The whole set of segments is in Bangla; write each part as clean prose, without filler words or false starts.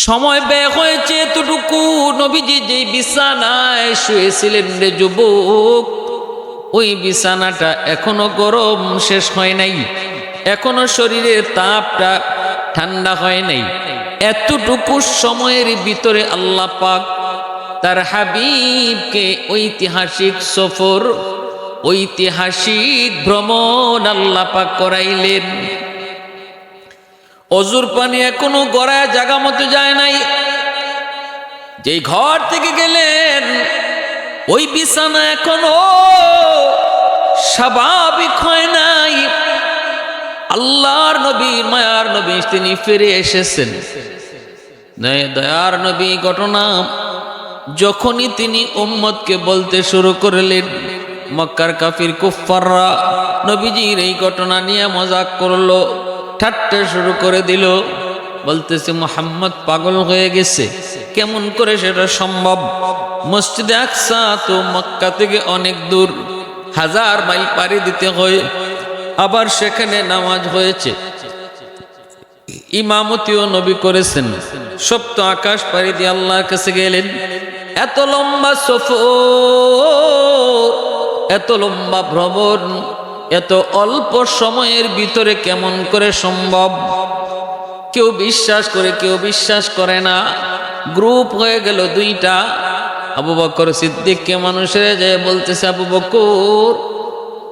সময় ব্যয় হয়েছে এতটুকু। নবীজি যে বিছানায় শুয়েছিলেন রে যুবক, ওই বিছানাটা এখনো গরম শেষ হয় নাই, এখনো শরীরের তাপটা ঠান্ডা হয় নাই। এতটুকু সময়ের ভিতরে আল্লাহ পাক তার হাবিবকে ঐতিহাসিক সফর, ঐতিহাসিক ভ্রমণ আল্লাহ পাক করাইলেন। অজুর পানি এখনো গড়ায় জায়গা মতো যায় নাই। যেই ঘর থেকে গেলেন ওই বিছানা এখনো স্বাভাবিক হয় নাই। আল্লাহর নবী, মায়ার নবী তিনি ফিরে এসেছেন। দয়ার নবী ঘটনা যখনই তিনি উম্মতকে বলতে শুরু করলেন, মক্কার কাফির কুফাররা নবীজির এই ঘটনা নিয়ে মজাক করলো, ঠাট্টা শুরু করে দিল। বলতেছে মুহাম্মদ পাগল হয়ে গেছে, কেমন করে সেটা সম্ভব? মসজিদে আকসা তো মক্কা থেকে অনেক দূর, 1000 মাইল পাড়ি দিতে হয়। আবার সেখানে নামাজ হয়েছে, ইমামতিও নবী করেছেন, সপ্ত আকাশ পাড়ি দিয়ে আল্লাহর কাছে গেলেন। এত লম্বা সফর, এত লম্বা ভ্রমণ, এত অল্প সময়ের ভিতরে কেমন করে সম্ভব? কেউ বিশ্বাস করে, কেউ বিশ্বাস করে না। গ্রুপ হয়ে গেল দুইটা। আবু বকর সিদ্দিককে মানুষের যায় বলতেছে, আবু বকর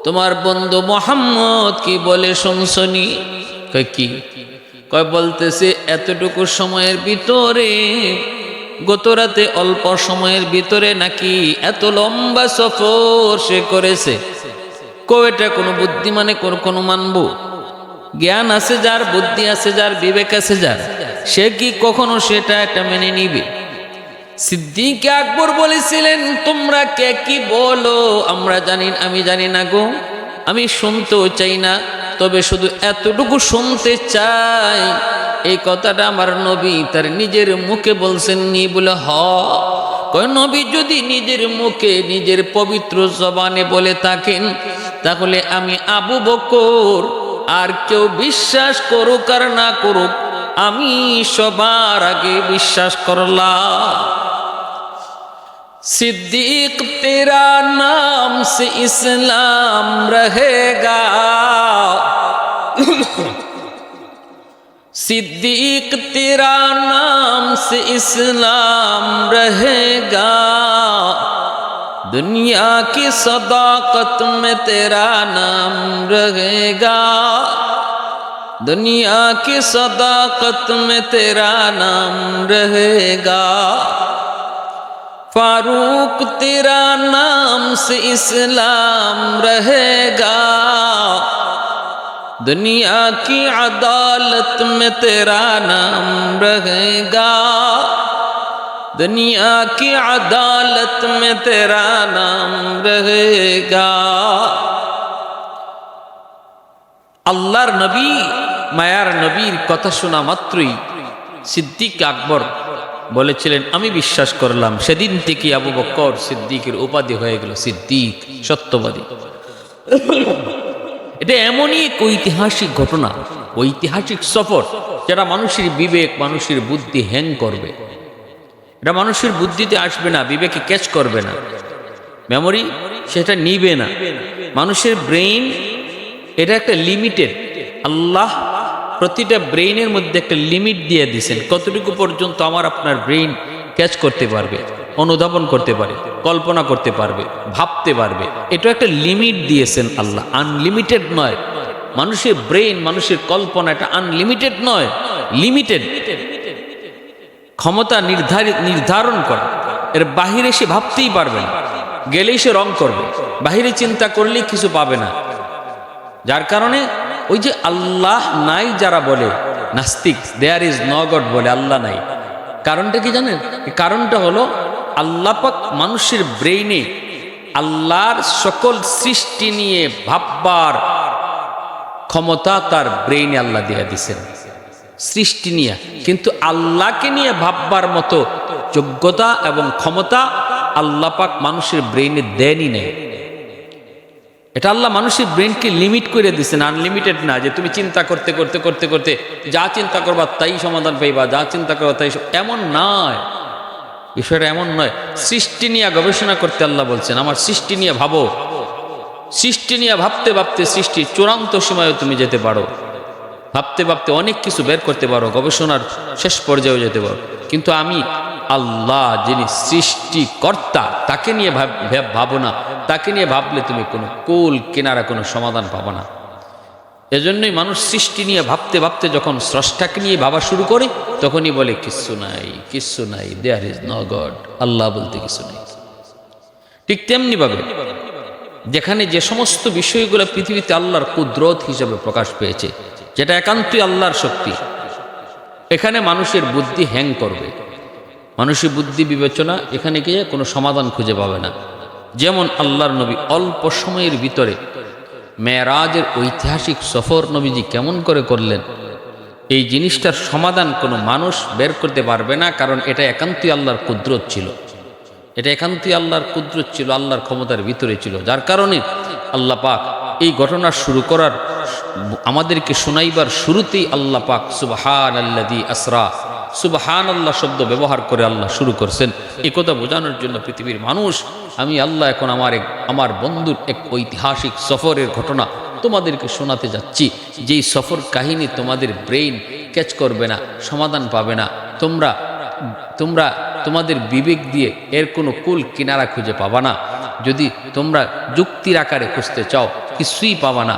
তোমার বন্ধু মোহাম্মদ কি বলে শুনছনি? কয় কি? কয় বলতেছে এতটুকু সময়ের ভিতরে, গত রাতে অল্প সময়ের ভিতরে নাকি এত লম্বা সফর সে করেছে। এটা কোনো বুদ্ধিমানে কোনো মানবো? জ্ঞান আছে যার, বুদ্ধি আছে যার, বিবেক আছে যার, সে কি কখনো সেটা একটা মেনে নিবে? সিদ্দিক আকবর বলেছিলেন, তোমরা কে কি বলো আমরা জানি, আমি জানি না গো, আমি শুনতেও চাই না, তবে শুধু এতটুকু শুনতে চাই, এই কথাটা আমার নবী তার নিজের মুখে বলছেন নি বলে কয় নবী যদি নিজের মুখে নিজের পবিত্র জবানে বলে থাকেন, তাহলে আমি আবু বকর আর কেউ বিশ্বাস করুক আর না করুক, আমি সবার আগে বিশ্বাস করলাম। सिद्दीक तेरा नाम से इस्लाम रहेगा, सिद्दीक तेरा नाम से इस्लाम रहेगा, दुनिया की सदाकत में तेरा नाम रहेगा, दुनिया की सदाकत में तेरा नाम रहेगा, फारूक तेरा नाम से इस्लाम रहेगा, दुनिया की अदालत में तेरा नाम रहेगा, दुनिया की अदालत में तेरा नाम रहेगा। আল্লাহর নবী, মায়ার নবীর কথা শোনা মাত্রই সিদ্দিক আকবর বলেছিলেন আমি বিশ্বাস করলাম। সেদিন থেকে আবু বকর সিদ্দিকের উপাধি হয়ে গেল সিদ্দিক, সত্যবাদী। এটা এমনই এক ঐতিহাসিক ঘটনা, ঐতিহাসিক সফর, যেটা মানুষের বিবেক, মানুষের বুদ্ধি হ্যাং করবে। এটা মানুষের বুদ্ধিতে আসবে না, বিবেকে ক্যাচ করবে না, মেমোরি সেটা নিবে না। মানুষের ব্রেইন এটা একটা লিমিটেড। আল্লাহ প্রতিটা ব্রেইনের মধ্যে একটা লিমিট দিয়ে দিয়েছেন, কতটুকু পর্যন্ত আমার আপনার ব্রেইন ক্যাচ করতে পারবে, অনুধাবন করতে পারে, কল্পনা করতে পারবে, ভাবতে পারবে। এটা একটা লিমিট দিয়েছেন আল্লাহ, আনলিমিটেড নয়। মানুষের ব্রেইন, মানুষের কল্পনা এটা আনলিমিটেড নয়, লিমিটেড। ক্ষমতা নির্ধারণ করা, এর বাহিরে সে ভাবতেই পারবে না, গেলেই সে রং করবে, বাহিরে চিন্তা করলেই কিছু পাবে না। যার কারণে ওই যে আল্লাহ নাই যারা বলে, নাস্তিক, দেয়ার ইজ নো গড বলে, আল্লাহ নাই। কারণটা কি জানেন? কারণটা হলো আল্লাহ পাক মানুষের ব্রেইনে আল্লাহর সকল সৃষ্টি নিয়ে ভাববার ক্ষমতা তার ব্রেইনে আল্লাহ দিয়ে দিছেন, সৃষ্টি নিয়ে। কিন্তু আল্লাহকে নিয়ে ভাববার মতো যোগ্যতা এবং ক্ষমতা আল্লাহ পাক মানুষের ব্রেইনে দেনই নেই। এটা আল্লাহ মানুষের ব্রেনকে লিমিট করে দিচ্ছেন, আনলিমিটেড না যে তুমি চিন্তা করতে করতে করতে করতে যা চিন্তা করবা তাই সমাধান পাইবা, যা চিন্তা করবা তাই এমন নয়। বিষয়টা এমন নয়। সৃষ্টি নিয়ে গবেষণা করতে আল্লাহ বলছেন, আমার সৃষ্টি নিয়ে ভাবো। সৃষ্টি নিয়ে ভাবতে ভাবতে সৃষ্টির চূড়ান্ত সময়েও তুমি যেতে পারো, ভাবতে ভাবতে অনেক কিছু বের করতে পারো, গবেষণার শেষ পর্যায়েও যেতে পারো। কিন্তু আমি আল্লাহ যিনি সৃষ্টিকর্তা তাকে নিয়ে ভাবো না। তাকে নিয়ে ভাবলে তুমি কোনো কুল কিনারা কোনো সমাধান পাবো না। এজন্যই মানুষ সৃষ্টি নিয়ে ভাবতে ভাবতে যখন স্রষ্টাকে নিয়ে ভাবা শুরু করে তখনই বলে কিচ্ছু নাই, কিচ্ছু নাই, দেয়ার ইজ নো গড, আল্লাহ বলতে কিছু নেই। ঠিক তেমনি ভাবে যেখানে যে সমস্ত বিষয়গুলো পৃথিবীতে আল্লাহর কুদরত হিসেবে প্রকাশ পেয়েছে, যেটা একান্তই আল্লাহর শক্তি, এখানে মানুষের বুদ্ধি হ্যাং করবে, মানুষের বুদ্ধি বিবেচনা এখানে গিয়ে কোনো সমাধান খুঁজে পাবে না। যেমন আল্লাহর নবী অল্প সময়ের ভিতরে মেরাজের ঐতিহাসিক সফর নবীজি কেমন করে করলেন, এই জিনিসটার সমাধান কোনো মানুষ বের করতে পারবে না, কারণ এটা একান্তই আল্লাহর কুদরত ছিল। এটা একান্তই আল্লাহর কুদরত ছিল, আল্লাহর ক্ষমতার ভিতরে ছিল। যার কারণে আল্লাহ পাক এই ঘটনা শুরু করার, আমাদেরকে শোনাইবার শুরুতেই আল্লাহ পাক সুবহানাল্লাযী আসরা, সুবহানাল্লাহ শব্দ ব্যবহার করে আল্লাহ শুরু করছেন। এই কথা বোঝানোর জন্য পৃথিবীর মানুষ, আমি আল্লাহ এখন আমার বন্ধুর এক ঐতিহাসিক সফরের ঘটনা তোমাদেরকে শোনাতে যাচ্ছি, যেই সফর কাহিনী তোমাদের ব্রেইন ক্যাচ করবে না, সমাধান পাবে না। তোমরা তোমাদের বিবেক দিয়ে এর কোনো কুল কিনারা খুঁজে পাবা না। যদি তোমরা যুক্তির আকারে খুঁজতে চাও কিছুই পাবা না।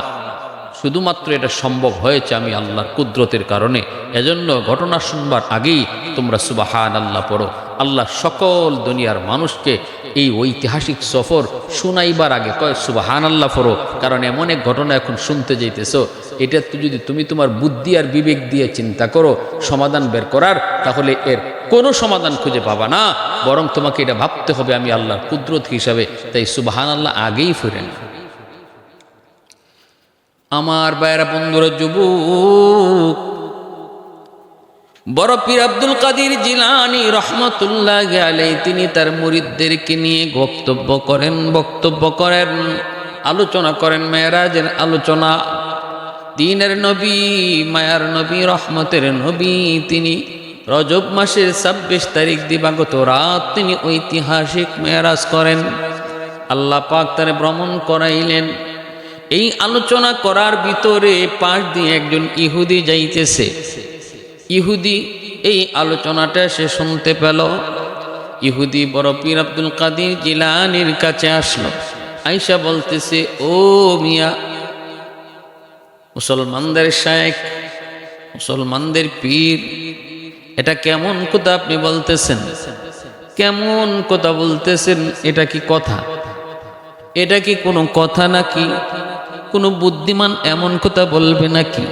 শুধুমাত্র এটা সম্ভব হয়েছে আমি আল্লাহর কুদরতের কারণে। এজন্য ঘটনা শুনবার আগেই তোমরা সুবহানাল্লাহ পড়ো। আল্লাহ সকল দুনিয়ার মানুষকে এই ঐতিহাসিক সফর শুনাইবার আগে কয় সুবহানাল্লাহ পড়ো, কারণ এমন এক ঘটনা এখন শুনতে যাইতেছো, এটা যদি তুমি তোমার বুদ্ধি আর বিবেক দিয়ে চিন্তা করো সমাধান বের করার, তাহলে এর কোনো সমাধান খুঁজে পাবা না, বরং তোমাকে এটা ভাবতে হবে আমি আল্লাহর কুদরত হিসাবে। তাই সুবহানাল্লাহ আগেই ফিরেন। আমার ভাইয়েরা, বন্ধুরা, যুবক, বড় পীর আব্দুল কাদের জিলানী রহমতুল্লাহি আলাইহি তিনি তার মুরিদদেরকে নিয়ে বক্তব্য করেন, আলোচনা করেন, মেরাজের আলোচনা। দ্বীনের নবী, মায়ার নবী, রহমতের নবী, তিনি রজব মাসের 26 তারিখ দিবাগত রাত তিনি ঐতিহাসিক মেরাজ করেন। আল্লাহ পাক তারে ভ্রমণ করাইলেন। এই আলোচনা করার ভিতরে পাশ দিয়ে একজন ইহুদি যাইতেছে। ইহুদি এই আলোচনাটা সে শুনতে পেল। ইহুদি বড় পীর আব্দুল কাদের জিলানীর কাছে আসলো, আইসা বলতেছে, ও মিয়া, মুসলমানদের শায়েখ, মুসলমানদের পীর, এটা কেমন কথা আপনি বলতেছেন? কেমন কথা বলতেছেন? এটা কি কথা? এটা কি কোনো কথা নাকি? কোনো বুদ্ধিমান এমন কথা বলবে নাকি?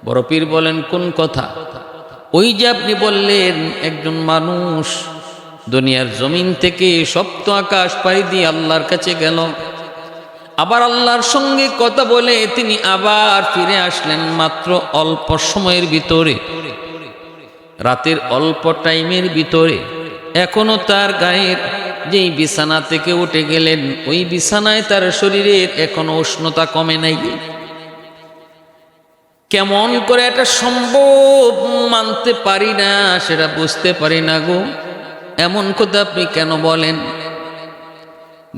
বড় পীর বলেন, কোন কথা? ওই যে আপনি বললেন একজন মানুষ দুনিয়ার জমিন থেকে সপ্ত আকাশ পাড়ি দিয়ে আল্লাহর কাছে গেল, আবার আল্লাহর সঙ্গে কথা বলে তিনি আবার ফিরে আসলেন মাত্র অল্প সময়ের ভিতরে, রাতের অল্প টাইমের ভিতরে। এখনো তার গায়ের যেই বিছানা থেকে উঠে গেলেন ওই বিছানায় তার শরীরের এখনো উষ্ণতা কমে নাই। কেমন করে এটা সম্ভব মানতে পারি না, সেটা বুঝতে পারি না গো। এমন কথা আপনি কেন বলেন?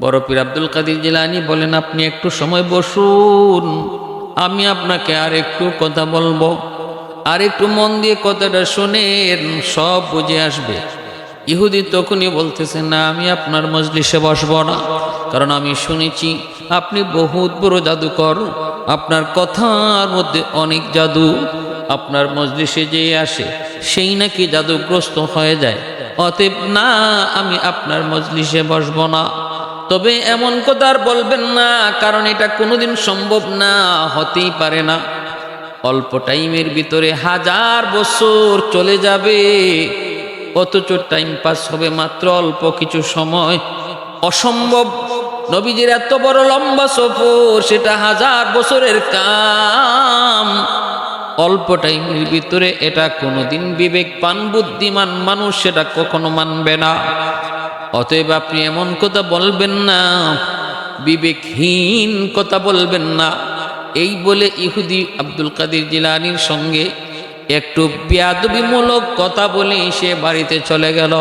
বড় পীর আব্দুল কাদের জিলানী বলেন, আপনি একটু সময় বসুন, আমি আপনাকে আর একটু কথা বলবো, আর একটু মন দিয়ে কথাটা শুনেন, সব বুঝে আসবে। ইহুদি তখনই বলতেছে, না, আমি আপনার মজলিসে বসবো না, কারণ আমি শুনেছি আপনি বহুত বড় জাদুকর, আপনার কথার মধ্যে অনেক জাদু, আপনার মজলিসে যে আসে সেই নাকি জাদুগ্রস্ত হয়ে যায়, অতএব না, আমি আপনার মজলিসে বসবো না। তবে এমন কথা আর বলবেন না, কারণ এটা কোনোদিন সম্ভব না, হতেই পারে না। অল্প টাইমের ভিতরে 1000 বছর চলে যাবে, অথচ টাইম পাস হবে মাত্র অল্প কিছু সময়। অসম্ভব। নবীজির এত বড় লম্বা সফর, সেটা 1000 বছরের কাম, অল্প টাইমের ভিতরে এটা কোনোদিন বিবেকবান বুদ্ধিমান মানুষ সেটা কখনো মানবে না। অতএব আপনি এমন কথা বলবেন না। বিবেকহীন কথা বলবেন না। এই বলে ইহুদি আব্দুল কাদের জিলানীর সঙ্গে একটু বেয়াদবিমূলক কথা বলে সে বাড়িতে চলে গেল।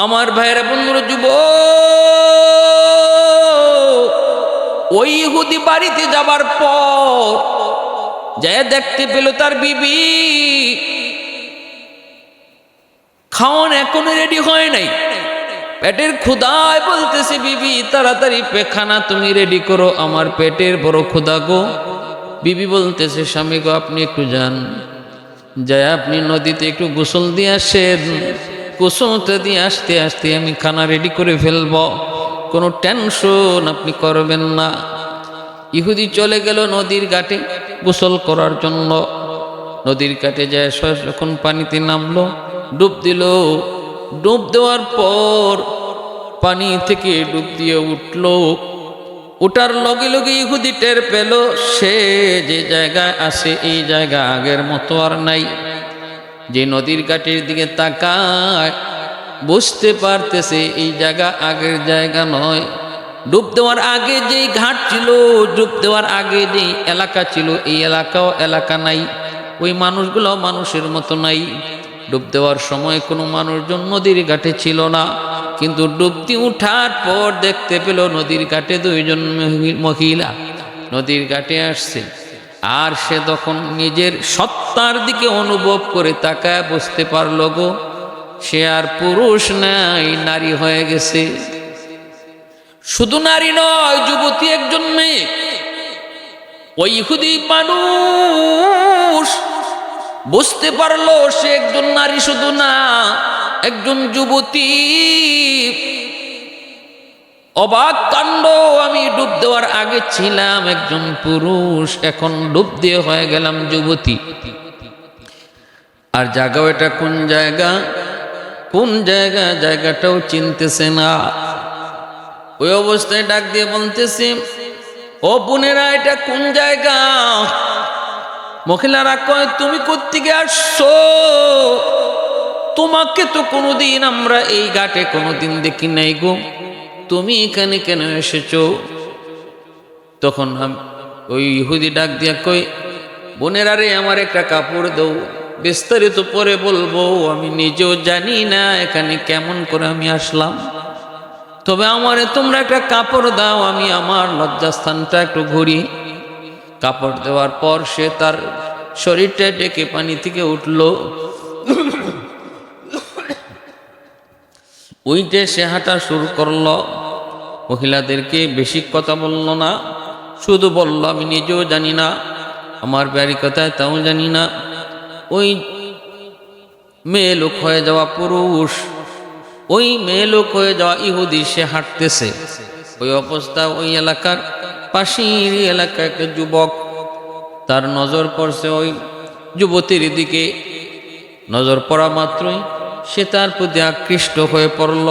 আমার ভাইয়েরা বন্ধুরা, ওই ইহুদি বাড়িতে যাবার পর যা দেখতে পেল তার বিবি খাওয়ান এখনো রেডি হয় নাই, পেটের ক্ষুধায় বলতেছে, বিবি তাড়াতাড়ি পেখানা তুমি রেডি করো, আমার পেটের বড় ক্ষুধা গো। বিবি বলতেছে, স্বামী গো আপনি একটু যান, যায় আপনি নদীতে একটু গোসল দিয়ে আসেন, গোসলটা দিয়ে আসতে আসতে আমি খানা রেডি করে ফেলব, কোনো টেনশন আপনি করবেন না। ইহুদি চলে গেল নদীর ঘাটে গোসল করার জন্য। নদীর ঘাটে যায় যখন পানিতে নামলো, ডুব দিল। ডুব দেওয়ার পর পানি থেকে ডুব দিয়ে উঠল। ওটার লগে লগে ইহুদি টের পেল সে যে জায়গায় আছে এই জায়গা আগের মতো আর নাই। যে নদীর ঘাটের দিকে তাকায় বুঝতে পারতেছে এই জায়গা আগের জায়গা নয়। ডুব দেওয়ার আগে যেই ঘাট ছিল, ডুব দেওয়ার আগে যেই এলাকা ছিল, এই এলাকাও এলাকা নাই, ওই মানুষগুলো মানুষের মতো নাই। ডুব দেওয়ার সময় কোনো মানুষজন নদীর ঘাটে ছিল না, কিন্তু ডুবতি উঠার পর দেখতে পেল নদীর ঘাটে দুইজন মহিলা নদীর ঘাটে আসছে। আর সে তখন নিজের সত্তার দিকে অনুভব করে তাকায় বুঝতে পারল গো সে আর পুরুষ নাই, নারী হয়ে গেছে। শুধু নারী নয়, যুবতী একজন মেয়ে। ওই ইহুদি মানুষ বুঝতে পারলো সে একজন নারী শুধু না, একজন যুবতী। অবাক কাণ্ড, আমি ডুব দেওয়ার আগে ছিলাম একজন পুরুষ, এখন ডুব দিয়ে হয়ে গেলাম যুবতী। আর জায়গাও এটা কোন জায়গা, কোন জায়গা জায়গাটাও চিনতেছে না। ওই অবস্থায় ডাক দিয়ে বলতেছে, ও বোনেরা এটা কোন জায়গা? মহিলারা কয়, তুমি কোত্থেকে আসছো? তোমাকে তো কোনোদিন আমরা এই ঘাটে কোনোদিন দেখি নাই গো, তুমি এখানে কেন এসেছো? তখন ওই ইহুদি ডাক দিয়া কই, বোনেরা রে আমার একটা কাপড় দাও, বিস্তারিত পরে বলবো, আমি নিজেও জানি না এখানে কেমন করে আমি আসলাম, তবে আমারে তোমরা একটা কাপড় দাও, আমি আমার লজ্জাস্থানটা একটু ঘুরি। কাপড় দেওয়ার পর সে তার শরীরটা ডেকে পানি থেকে উঠল। উইটে সে হাঁটা শুরু করলো। মহিলাদেরকে বেশি কথা বলল না, শুধু বলল, আমি নিজেও জানি না, আমার বাড়ি কোথায় তাও জানি না। ওই মেয়ে লোক হয়ে যাওয়া পুরুষ, ওই মেয়ে লোক হয়ে যাওয়া ইহুদি সে হাঁটতেছে। ওই অবস্থা ওই এলাকার পাশের এলাকার একটা যুবক, তার নজর পড়ছে ওই যুবতীর দিকে। নজর পড়া মাত্রই সে তার প্রতি আকৃষ্ট হয়ে পড়ল,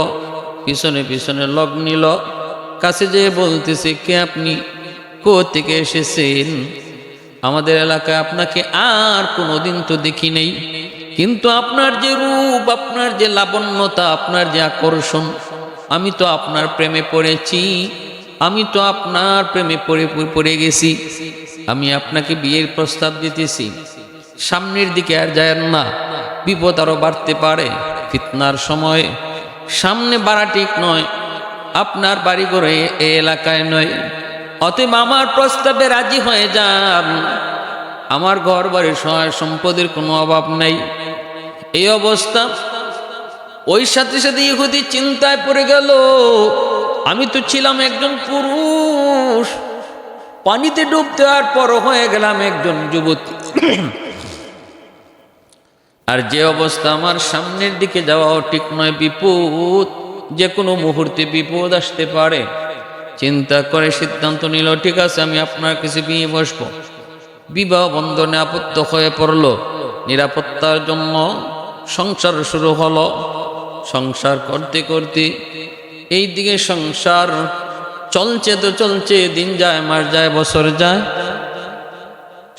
পিছনে পিছনে লগ নিল। কাছে যেয়ে বলতেছে, কে আপনি? কোত্থেকে এসেছেন? আমাদের এলাকায় আপনাকে আর কোনোদিন তো দেখি নেই, কিন্তু আপনার যে রূপ, আপনার যে লাবণ্যতা, আপনার যে আকর্ষণ, আমি তো আপনার প্রেমে পড়েছি, আমি তো আপনার প্রেমে পড়ে গেছি। আমি আপনাকে বিয়ের প্রস্তাব দিতেছি, সামনের দিকে আর যায় না, বিপদ আরো বাড়তে পারে, ফিতনার সময় সামনে বাড়া ঠিক নয়, আপনার বাড়ি ঘরে এ এলাকায় নয়, অতএব আমার প্রস্তাবে রাজি হয়ে যান, আমার ঘর বাড়ির সহায় সম্পদের কোনো অভাব নাই। এই অবস্থা ওই সাথে সাথে ইহুদি চিন্তায় পড়ে গেল, আমি তো ছিলাম একজন পুরুষ, পানিতে ডুব দেওয়ার পর হয়ে গেলাম একজন যুবতী, আর যে অবস্থা আমার সামনের দিকে যাওয়াও ঠিক নয়, বিপদ, যে কোনো মুহূর্তে বিপদ আসতে পারে। চিন্তা করে সিদ্ধান্ত নিল, ঠিক আছে আমি আপনার কাছে বিয়ে বসবো। বিবাহ বন্ধনে আবদ্ধ হয়ে পড়ল। নিরাপত্তার জন্য সংসার শুরু হলো। সংসার করতে করতে এই দিকে সংসার চলছে তো চলছে, দিন যায়, মাস যায়, বছর যায়।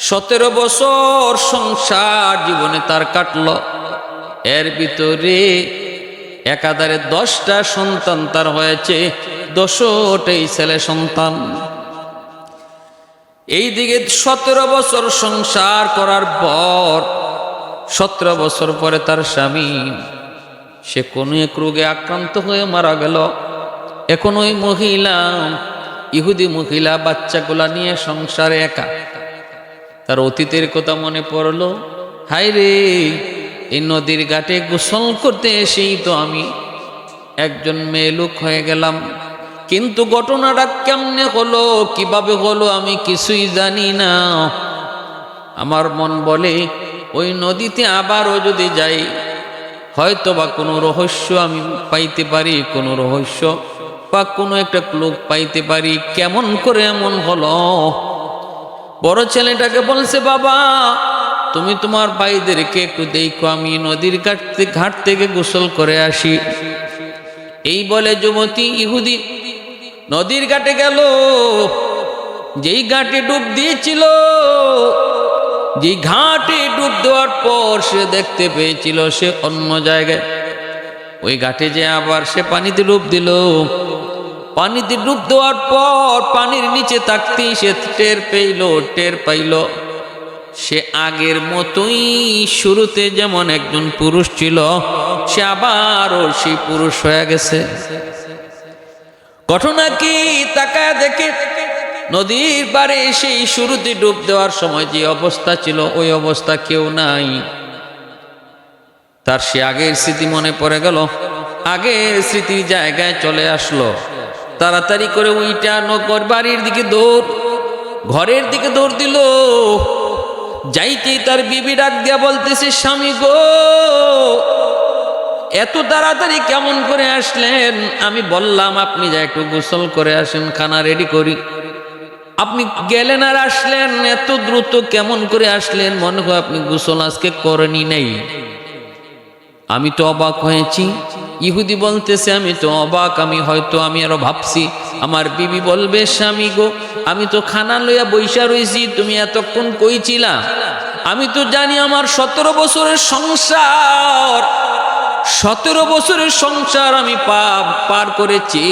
17 বছর সংসার জীবনে তার কাটল। এর ভিতরে একাধারে 10টা সন্তান তার হয়েছে, 10টাই ছেলে সন্তান। এইদিকে 17 বছর সংসার করার পর 17 বছর পরে তার স্বামী সে কোনো এক রোগে আক্রান্ত হয়ে মারা গেল। এখন ওই মহিলা, ইহুদি মহিলা, বাচ্চাগুলা নিয়ে সংসারে একা। তার অতীতের কথা মনে পড়লো, হায় রে, এই নদীর ঘাটে গোসল করতে এসেই তো আমি একজন মেয়ে লোক হয়ে গেলাম, কিন্তু ঘটনাটা কেমনে হলো, কিভাবে হলো, আমি কিছুই জানি না। আমার মন বলে ওই নদীতে আবারও যদি যাই, হয়তো বা কোনো রহস্য আমি পাইতে পারি, কোনো রহস্য বা কোনো একটা ক্লুক পাইতে পারি, কেমন করে এমন হলো। বড় ছেলেটাকে বলছে, বাবা তুমি তোমার ভাইদেরকে একটু দেখো, আমি নদীর ঘাট থেকে গোসল করে আসি। এই বলে যুবতী ইহুদি নদীর ঘাটে গেল। যেই ঘাটে ডুব দিয়েছিল, যেই ঘাটে ডুব দেওয়ার পর সে দেখতে পেয়েছিল সে অন্য জায়গায়। ওই ঘাটে যে আবার সে পানিতে ডুব দিল। পানিতে ডুব দেওয়ার পর পানির নিচে থাকতেই সে টের পাইল সে আগের মতোই, শুরুতে যেমন একজন পুরুষ ছিল, সে আবারও সেই পুরুষ হয়ে গেছে। ঘটনা কি? তাকায় দেখে নদীর পাড়ে সেই শুরুতে ডুব দেওয়ার সময় যে অবস্থা ছিল ওই অবস্থা কেউ নাই। তার সে আগের স্মৃতি মনে পড়ে গেল, আগের স্মৃতির জায়গায় চলে আসলো। তাড়াতাড়ি করে উইটা নগর বাড়ির দিকে দৌড়, ঘরের দিকে দৌড় দিল। যাইতেই তার বিবি ডাক দিয়া বলতেছে, স্বামী গো, এত তাড়াতাড়ি কেমন করে আসলেন? আমি বললাম আপনি যা একটু গোসল করে আসেন, খানা রেডি করি। আপনি গেলেন আর আসলেন, এত দ্রুত কেমন করে আসলেন? মনে হয় আপনি গোসল আজকে করেনি নাই। আমি তো অবাক হয়েছি। ইহুদি বলতেছে, আমি তো অবাক, আমি আরো ভাবছি আমার বিবি বলবে, স্বামী গো, আমি তো খানা লইয়া বৈশা রইছি, তুমি এতক্ষণ কইছিলা? আমি তো জানি আমার 17 বছরের সংসার, 17 বছরের সংসার আমি পার করেছি,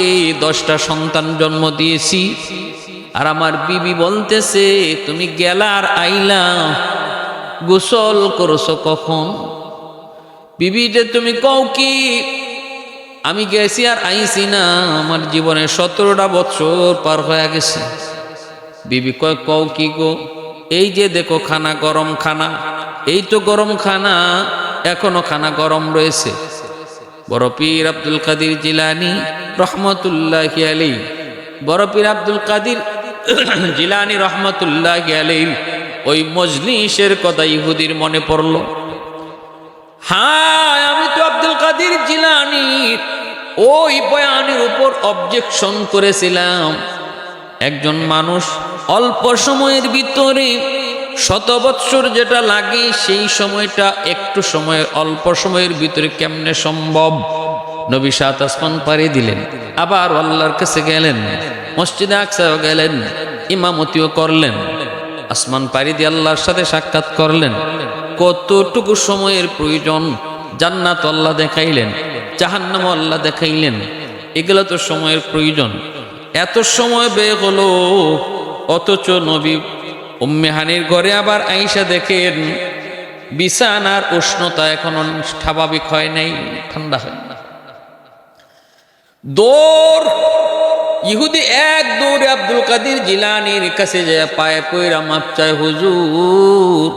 10টা সন্তান জন্ম দিয়েছি। আর আমার বিবি বলতেছে তুমি গেলা আর আইলা, গোসল করছো কখন? বিবিটা তুমি কও কি? আমি গেছি আর আইছি না, আমার জীবনে 17টা বছর পার হয়ে গেছে। বিবি কয়, কও কি গো? এই যে দেখো খানা, গরম খানা, এই তো গরম খানা, এখনো খানা গরম রয়েছে। বড় পীর আব্দুল কাদের জিলানী রহমতুল্লাহি আলাইহি, বড় পীর আব্দুল কাদের জিলানী রহমতুল্লাহি আলাইহি ওই মজলিসের কথা ইহুদির মনে পড়ল। হ্যাঁ, আমি তো আব্দুল কাদের জিলানীর ওই বয়ানের উপর অবজেকশন করেছিলাম। একজন মানুষ অল্প সময়ের ভিতরে 100 বৎসর যেটা লাগে সেই সময়টা একটু সময়ের, অল্প সময়ের ভিতরে কেমনে সম্ভব? নবী 7 আসমান পাড়ি দিলেন, আবার আল্লাহর কাছে গেলেন, মসজিদে আকসাও গেলেন, ইমামতিও করলেন, আসমান পাড়ি দিয়ে আল্লাহর সাথে সাক্ষাৎ করলেন। কতটুকু সময়ের প্রয়োজন? জান্নাত আল্লাহ দেখাইলেন, জাহান্নাম আল্লাহ দেখাইলেন, এগুলো তো সময়ের প্রয়োজন। এত সময় ব্যয় হলো, অথচ নবী উম্মে হানির ঘরে আবার আয়েশা দেখেন বিছানার উষ্ণতা এখনো স্বাভাবিক হয় নাই, ঠান্ডা হয় না। দৌড়, ইহুদি এক দৌড়ে আব্দুল কাদের জিলানীর কাছে যায়, পায়ে পয়রা মাপ চায়, হুজুর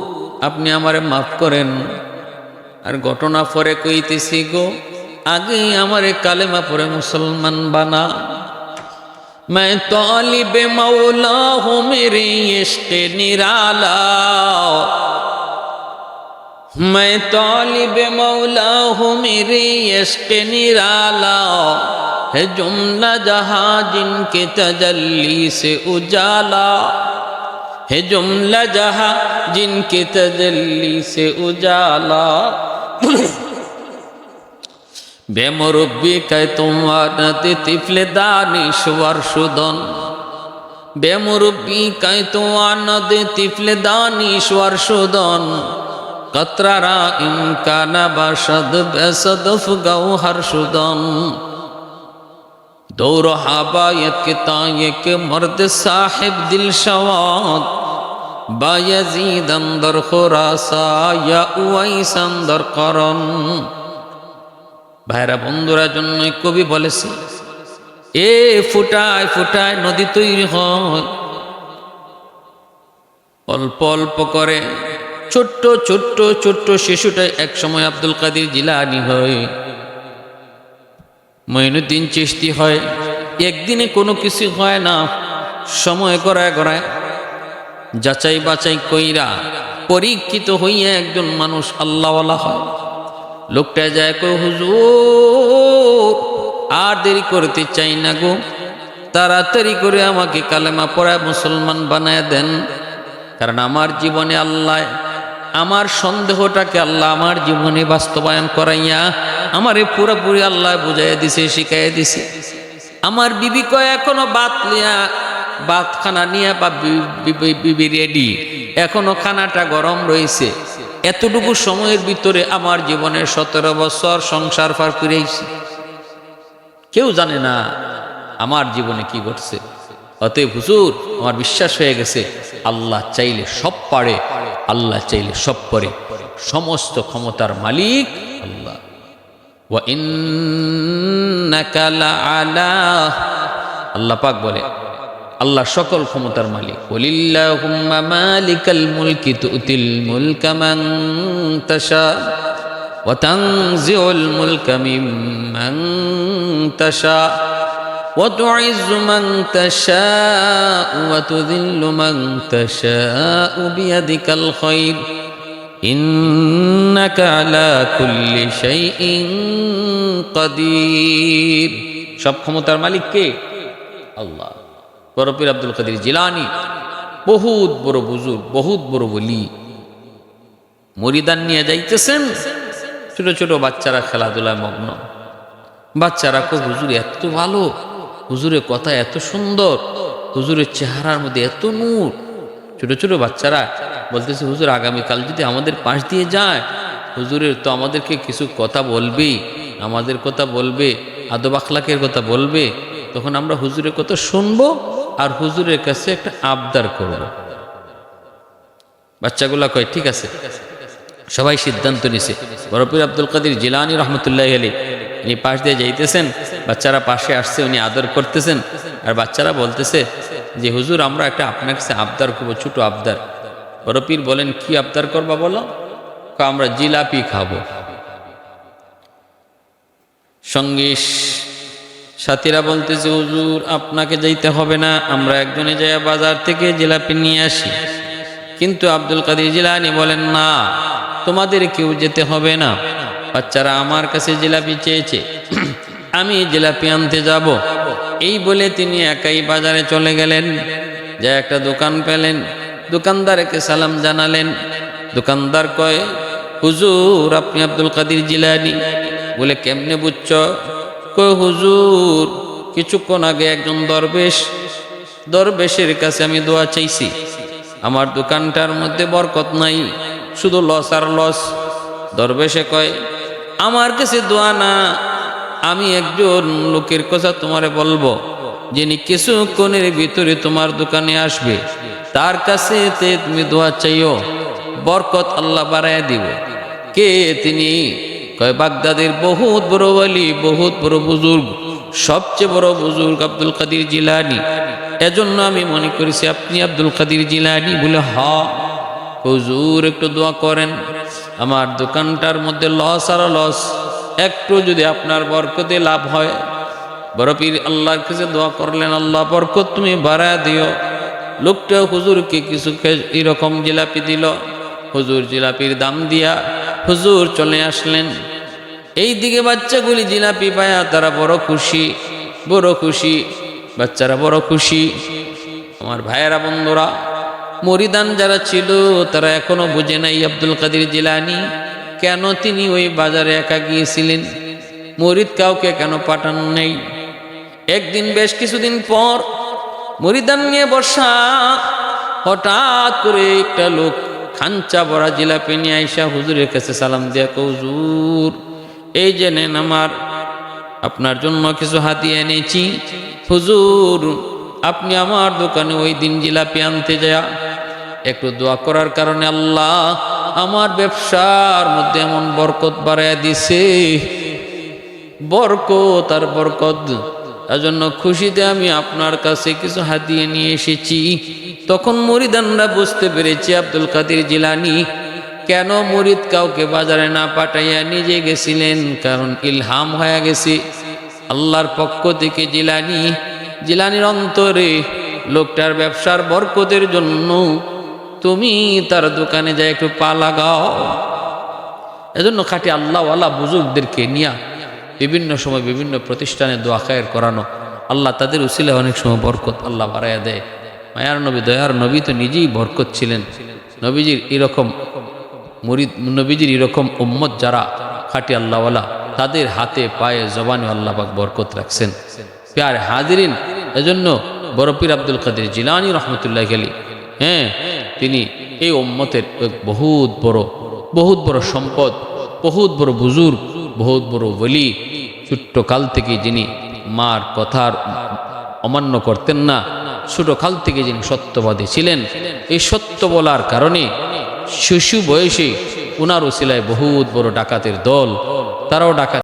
আপনি আমারে মাফ করেন। আর ঘটনা পরে কইতেছি গো, আগে আমারে কালেমা পড়ে মুসলমান বানা। मैं तालिब मौला हूँ मेरे इश्क निराला, मैं तालिब मौला हूँ मेरे इश्क निराला, है जुमला जहाँ जिनके तजल्ली से उजाला, है जुमला जहाँ जिनके तजल्ली से उजाला। बेमुरब्बी कह तुम्हार नदी तिफले दानिश्वर शुदन, बेमुरब्बी कह तुम्हार नदी तिफले दानिश्वर शुदन, कतरा इम्कान बशद बेसदफ गौहर शुदन। दौर हबायत के ताये के मर्द साहिब दिल शवाद बायजीद अंदर खुरासा या उवाइस अंदर करन। ভাইরা বন্ধুরা জন্য কবি বলেছে, এ ফুটায় ফুটায় নদী তৈরি হয়, অল্প অল্প করে ছোট্ট ছোট্ট ছোট্ট শিশুটাই এক সময় আব্দুল কাদের জিলানী হয়, মঈনুদ্দিন চিশতি হয়। একদিনে কোনো কিছু হয় না, সময় গড়ায় গড়ায় যাচাই বাছাই কইরা পরীক্ষিত হইয়া একজন মানুষ আল্লাহওয়ালা হয়। লোকটা যায় কই, হুজুর আর দেরি করতে চাই না গো, তাড়াতাড়ি করে আমাকে কালেমা পড়ায় মুসলমান বানায় দেন, কারণ আমার জীবনে আল্লাহ আমার সন্দেহটাকে আল্লাহ আমার জীবনে বাস্তবায়ন করাইয়া আমারে পুরোপুরি আল্লাহ বুঝাইয়া দিছে, শিখাইয়া দিছে। আমার বিবি কয় এখনো ভাত খানা নিয়ে বা বিবি রেডি, এখনো খানাটা গরম রয়েছে। এতটুকু সময়ের ভিতরে আমার জীবনের 17 বছর সংসার পার করেছি, কেউ জানে না আমার জীবনে কি ঘটছে। অতএব হুজুর আমার বিশ্বাস হয়ে গেছে, আল্লাহ চাইলে সব পারে, আল্লাহ চাইলে সব করে, সমস্ত ক্ষমতার মালিক আল্লাহ। ওয়া ইন্নাকা লাআলা, আল্লাহ পাক বলে আল্লাহ সকল ক্ষমতার মালিক। ওয়ালিল্লাহুম্মা মালিকাল মুলকি তুতিল মুলকা মান তাশা ওয়া তানজিউল মুলকা মিম্মান তাশা ওয়া তুইজ্জু মান তাশা ওয়া তুযিল্লু মান তাশা বিয়াদিকাল খায়র ইন্নাকা আলা কুল্লি শাইইন কাদির। সব ক্ষমতার মালিক কে? আল্লাহ। বড় পীর আব্দুল কাদের জিলানী বহুত বড় বুজুর্গ, বহুত বড় বলি। মুরিদান নিয়ে যাইতেছেন, ছোট ছোট বাচ্চারা খেলাধুলায় মগ্ন। বাচ্চারা কো হুজুর এত ভালো, হুজুরের কথা এত সুন্দর, হুজুরের চেহারার মধ্যে এত নূর। ছোট ছোট বাচ্চারা বলতেছে, হুজুর আগামীকাল যদি আমাদের পাশ দিয়ে যায়, হুজুরের তো আমাদেরকে কিছু কথা বলবেই, আমাদের কথা বলবে, আদব আখলাকের কথা বলবে, তখন আমরা হুজুরের কথা শুনবো আর হুজুরের কাছে একটা আবদার করব। বাচ্চাগুলা কয় ঠিক আছে। সবাই সিদ্ধান্ত নিছে। বড় পীর আব্দুল কাদের জিলানী রহমতুল্লাহ আলাইহি ইনি পাশ দিয়ে যাইতেছেন, বাচ্চারা পাশে আসছে, উনি আদর করতেছেন। আর বাচ্চারা বলতেছে যে হুজুর আমরা একটা আপনার কাছে আবদার করবো, ছোট আবদার। বড় পীর বলেন কি আবদার করবা বলো? আমরা জিলাপি খাবো। সঙ্গী সাথীরা বলতেছে হুজুর আপনাকে যাইতে হবে না, আমরা একজনে যাই বাজার থেকে জিলাপি নিয়ে আসি। কিন্তু আব্দুল কাদের জিলানী বলেন না, তোমাদের কেউ যেতে হবে না, বাচ্চারা আমার কাছে জিলাপি চেয়েছে, আমি জিলাপি আনতে যাব। এই বলে তিনি একাই বাজারে চলে গেলেন, যা একটা দোকান পেলেন, দোকানদারকে সালাম জানালেন। দোকানদার কয় হুজুর আপনি আব্দুল কাদের জিলানী? বলে কেমনে বুঝছ? কয় হুজুর কিছুক্ষণ আগে একজন দরবেশের কাছে আমি দোয়া চাইছি, আমার দোকানটার মধ্যে বরকত নাই, শুধু লস আর লস। দরবেশে কয় আমার কাছে দোয়া না, আমি একজন লোকের কথা তোমারে বলবো, যিনি কিছুক্ষণের ভিতরে তোমার দোকানে আসবে, তার কাছে তুমি দোয়া চাইও, বরকত আল্লাহ বাড়ায় দিব। কে তিনি? কয় বাগদাদের বহুত বড় ওয়ালি, বহুত বড় বুজুর্গ, সবচেয়ে বড় বুজুর্গ আব্দুল কাদের জিলানী। এজন্য আমি মনে করেছি আপনি আব্দুল কাদের জিলানী। বলে হুজুর একটু দোয়া করেন, আমার দোকানটার মধ্যে লস আর লস, একটু যদি আপনার বরকতে লাভ হয়। বড় পীর আল্লাহর কাছে দোয়া করলেন, আল্লাহ বরকত তুমি বাড়ায় দিও। লোকটা হুজুরকে কিছু এরকম জিলাপি দিল। হুজুর জিলাপির দাম দিয়া হুজুর চলে আসলেন। এই দিকে বাচ্চাগুলি জিলাপি পায়া তারা বড় খুশি, বড় খুশি, বাচ্চারা বড় খুশি। আমার ভাইয়েরা বন্ধুরা, মুরিদান যারা ছিল তারা এখনো বুঝে নাই আব্দুল কাদের জিলানী কেন তিনি ওই বাজারে একা গিয়েছিলেন, মুরিদ কাউকে কেন পাঠানো নেই। একদিন বেশ কিছুদিন পর মুরিদান নিয়ে বসা, হঠাৎ করে একটা লোক খাঞ্চা ভরা জিলাপি নিয়ে আইসা হুজুরের কাছে সালাম দিয়া হুজুর এই যে নেন আমার আপনার জন্য কিছু হাতিয়ে এনেছি। হুজুর, আপনি আমার দোকানে ওই দিন জিলাপি আনতে যায় একটু দোয়া করার কারণে আল্লাহ আমার ব্যবসার মধ্যে এমন বরকত বাড়াইয়া দিছে, বরকত আর বরকত। এজন্য খুশিতে আমি আপনার কাছে কিছু হাতিয়ে নিয়ে এসেছি। তখন মুরিদানরা বুঝতে পেরেছে আব্দুল কাদের জিলানী কেন মুরিদ কাউকে বাজারে না পাঠাইয়া নিজে গেছিলেন, কারণ ইলহাম হয়ে গেছে আল্লাহর পক্ষ থেকে। জিলানির অন্তরে লোকটার ব্যবসার বরকতের জন্য তুমি তার দোকানে যাই একটু পা লাগাও। এজন্য খাঁটি আল্লাহওয়ালা বুজুর্গদেরকে নিয়া বিভিন্ন সময় বিভিন্ন প্রতিষ্ঠানে দোয়া খায়ের করানো, আল্লাহ তাদের উসিলায় অনেক সময় বরকত আল্লাহ বাড়াইয়া দেয়। মায়ার নবী, দয়ার নবী তো নিজেই বরকত ছিলেন। নবীজির এরকম মুরিদ, নবীজির এরকম উম্মত যারা খাঁটি আল্লাহওয়ালা, তাদের হাতে পায়ে জবানে আল্লাহ পাক বরকত রাখছেন। প্যার হাজিরিন, এজন্য বড় পীর আব্দুল কাদের জিলানী রহমতুল্লাহ আলাইহি, তিনি এই উম্মতের বহুত বড় সম্পদ, বহুত বড় বুজুর্গ, বহুত বড় ওলি। ছোট্ট কাল থেকে যিনি মার কথার অমান্য করতেন না, ছোট কাল থেকে যিনি সত্যবাদী ছিলেন, এই সত্য বলার কারণে শিশু বয়সে উনার উসিলায় বহুত বড় ডাকাতের দল, তারাও ডাকাত